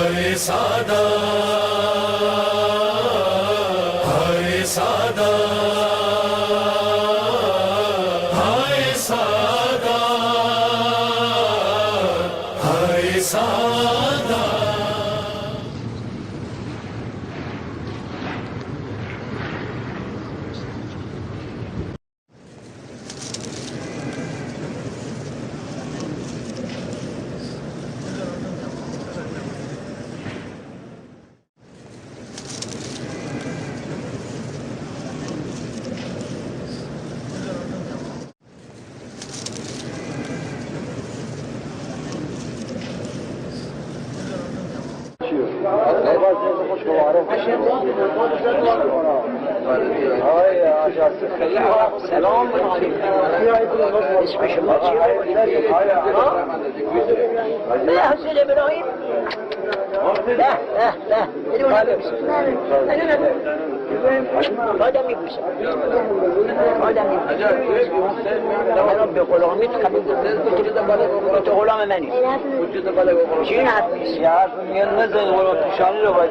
Hare Sada, Hare Sada, Hare Sada, Hare Sada. سلام اسم شما چیه؟ حسین ابراهیم آدم میبوسه آدم میبوسه به غلامیت قبول تو غلام منی چی این حرف نیست؟ یه حرف میگن نزد غلام پیشانی رو باید